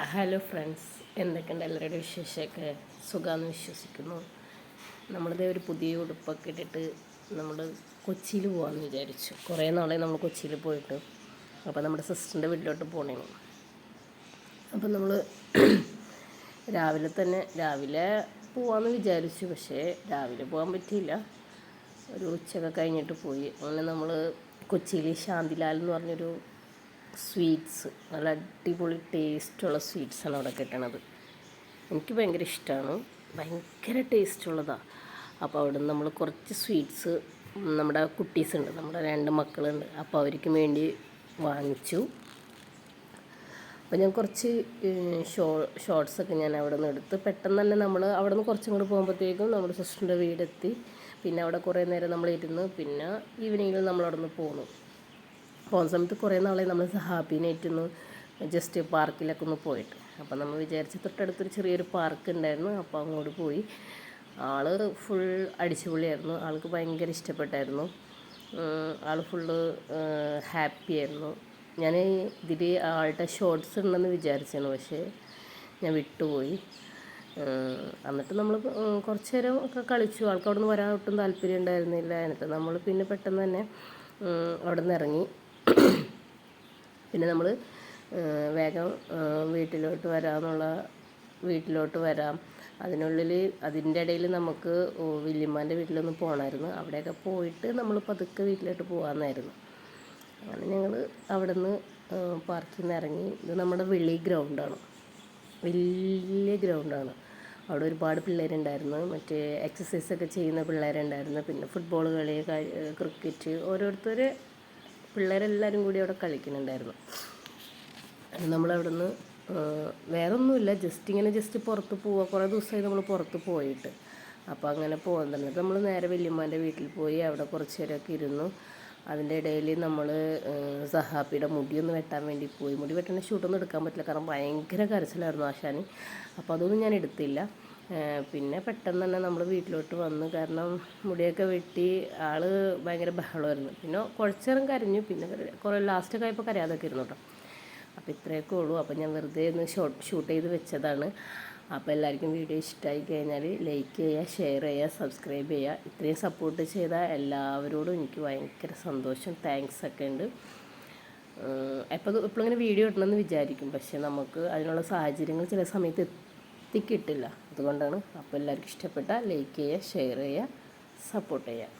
Hello friends, എന്തൊക്കെയുണ്ട് എല്ലാവരുടെ വിശേഷമൊക്കെ? സുഖമാണെന്ന് വിശ്വസിക്കുന്നു. നമ്മളിതേ ഒരു പുതിയ ഉടുപ്പൊക്കെ ഇട്ടിട്ട് നമ്മൾ കൊച്ചിയിൽ പോകാമെന്ന് വിചാരിച്ചു. കുറേ നാളെ നമ്മൾ കൊച്ചിയിൽ പോയിട്ട്. അപ്പോൾ നമ്മുടെ സിസ്റ്ററിൻ്റെ വീട്ടിലോട്ട് പോകണേന്. അപ്പം നമ്മൾ രാവിലെ പോകാമെന്ന് വിചാരിച്ചു. പക്ഷേ രാവിലെ പോകാൻ പറ്റിയില്ല. ഒരു ഉച്ചയൊക്കെ കഴിഞ്ഞിട്ട് പോയി. അങ്ങനെ നമ്മൾ കൊച്ചിയിൽ ശാന്തിലാൽ എന്ന് പറഞ്ഞൊരു സ്വീറ്റ്സ്, നല്ല അടിപൊളി ടേസ്റ്റുള്ള സ്വീറ്റ്സാണ് അവിടെ കിട്ടണത്. എനിക്ക് ഭയങ്കര ഇഷ്ടമാണ്, ഭയങ്കര ടേസ്റ്റുള്ളതാണ്. അപ്പോൾ അവിടെ നിന്ന് നമ്മൾ കുറച്ച് സ്വീറ്റ്സ്, നമ്മുടെ കുട്ടീസുണ്ട്, നമ്മുടെ 2 മക്കളുണ്ട്, അപ്പോൾ അവർക്ക് വേണ്ടി വാങ്ങിച്ചു. അപ്പോൾ ഞാൻ കുറച്ച് ഷോർട്സൊക്കെ ഞാൻ അവിടെ നിന്ന് എടുത്ത് പെട്ടെന്ന് തന്നെ നമ്മൾ അവിടെ നിന്ന് കുറച്ചും കൂടി പോകുമ്പോഴത്തേക്കും നമ്മുടെ സിസ്റ്ററിൻ്റെ വീടെത്തി. പിന്നെ അവിടെ കുറേ നേരം നമ്മൾ ഇരുന്ന്, പിന്നെ ഈവനിങ്ങിൽ നമ്മൾ അവിടെ നിന്ന് പോന്നു. പോകുന്ന സമയത്ത് കുറേ നാളെ നമ്മൾ ഹാപ്പിനായിട്ടൊന്ന് ജസ്റ്റ് പാർക്കിലൊക്കെ ഒന്ന് പോയിട്ട്. അപ്പോൾ നമ്മൾ വിചാരിച്ച് തൊട്ടടുത്തൊരു ചെറിയൊരു പാർക്ക് ഉണ്ടായിരുന്നു. അപ്പോൾ അങ്ങോട്ട് പോയി. ആൾ ഫുൾ അടിച്ചുപൊളിയായിരുന്നു. ആൾക്ക് ഭയങ്കര ഇഷ്ടപ്പെട്ടായിരുന്നു. ആൾ ഫുള്ള് ഹാപ്പി ആയിരുന്നു. ഞാൻ ഇതിൽ ആളുടെ ഷോർട്സ് ഉണ്ടെന്ന് വിചാരിച്ചാണ്, പക്ഷേ ഞാൻ വിട്ടുപോയി. എന്നിട്ട് നമ്മൾ കുറച്ച് നേരം ഒക്കെ കളിച്ചു. ആൾക്ക് അവിടെ നിന്ന് വരാൻ ഒട്ടും താല്പര്യം ഉണ്ടായിരുന്നില്ല. എന്നിട്ട് നമ്മൾ പിന്നെ പെട്ടെന്ന് തന്നെ അവിടെ നിന്ന് ഇറങ്ങി. പിന്നെ നമ്മൾ വേഗം വീട്ടിലോട്ട് വരാം. അതിൻ്റെ ഇടയിൽ നമുക്ക് വല്യമ്മാൻ്റെ വീട്ടിലൊന്ന് പോകണമായിരുന്നു. അവിടെയൊക്കെ പോയിട്ട് നമ്മൾ പതുക്കെ വീട്ടിലോട്ട് പോകാമെന്നായിരുന്നു. അങ്ങനെ ഞങ്ങൾ അവിടെ നിന്ന് പാർക്കിൽ നിന്ന് ഇറങ്ങി. ഇത് നമ്മുടെ വെളി ഗ്രൗണ്ടാണ്, വലിയ ഗ്രൗണ്ടാണ്. അവിടെ ഒരുപാട് പിള്ളേരുണ്ടായിരുന്നു, മറ്റേ എക്സസൈസൊക്കെ ചെയ്യുന്ന പിള്ളേരുണ്ടായിരുന്നു. പിന്നെ ഫുട്ബോൾ കളി, ക്രിക്കറ്റ്, ഓരോരുത്തർ പിള്ളേരെല്ലാവരും കൂടി അവിടെ കളിക്കുന്നുണ്ടായിരുന്നു. നമ്മളവിടെ നിന്ന് വേറെ ഒന്നുമില്ല, ജസ്റ്റ് പുറത്ത് പോവുക. കുറേ ദിവസമായി നമ്മൾ പുറത്ത് പോയിട്ട്. അപ്പോൾ അങ്ങനെ പോകുന്നുണ്ട്. നമ്മൾ നേരെ വല്യമ്മാൻ്റെ വീട്ടിൽ പോയി അവിടെ കുറച്ച് നേരമൊക്കെ ഇരുന്നു. അതിൻ്റെ ഇടയിൽ നമ്മൾ സഹാപ്പിയുടെ മുടിയൊന്ന് വെട്ടാൻ വേണ്ടി പോയി. മുടി വെട്ടേണ്ട ഷൂട്ടൊന്നും എടുക്കാൻ പറ്റില്ല, കാരണം ഭയങ്കര കരച്ചിലായിരുന്നു ആശാന്. അപ്പോൾ അതൊന്നും ഞാൻ എടുത്തില്ല. പിന്നെ പെട്ടെന്ന് തന്നെ നമ്മൾ വീട്ടിലോട്ട് വന്നു, കാരണം മുടിയൊക്കെ വെട്ടി ആൾ ഭയങ്കര ബഹളമായിരുന്നു. പിന്നെ കുറച്ച് നേരം കരഞ്ഞു, പിന്നെ കുറേ ലാസ്റ്റൊക്കെ ആയപ്പോൾ കരയാതൊക്കെ ഇരുന്നു കേട്ടോ. അപ്പോൾ ഇത്രയൊക്കെ ഉള്ളൂ. അപ്പോൾ ഞാൻ വെറുതെ ഒന്ന് ഷൂട്ട് ചെയ്ത് വെച്ചതാണ്. അപ്പോൾ എല്ലാവർക്കും വീഡിയോ ഇഷ്ടമായി കഴിഞ്ഞാൽ ലൈക്ക് ചെയ്യുക, ഷെയർ ചെയ്യുക, സബ്സ്ക്രൈബ് ചെയ്യുക. ഇത്രയും സപ്പോർട്ട് ചെയ്ത എല്ലാവരോടും എനിക്ക് ഭയങ്കര സന്തോഷം, താങ്ക്സ് ഒക്കെ ഉണ്ട്. എപ്പോഴും ഇങ്ങനെ വീഡിയോ ഇടണമെന്ന് വിചാരിക്കും, പക്ഷേ നമുക്ക് അതിനുള്ള സാഹചര്യങ്ങൾ ചില സമയത്ത് എത്തിക്കിട്ടില്ല. അതുകൊണ്ടാണ്. അപ്പോൾ എല്ലാവർക്കും ഇഷ്ടപ്പെട്ടാൽ ലൈക്ക് ചെയ്യുക, ഷെയർ ചെയ്യുക, സപ്പോർട്ട് ചെയ്യുക.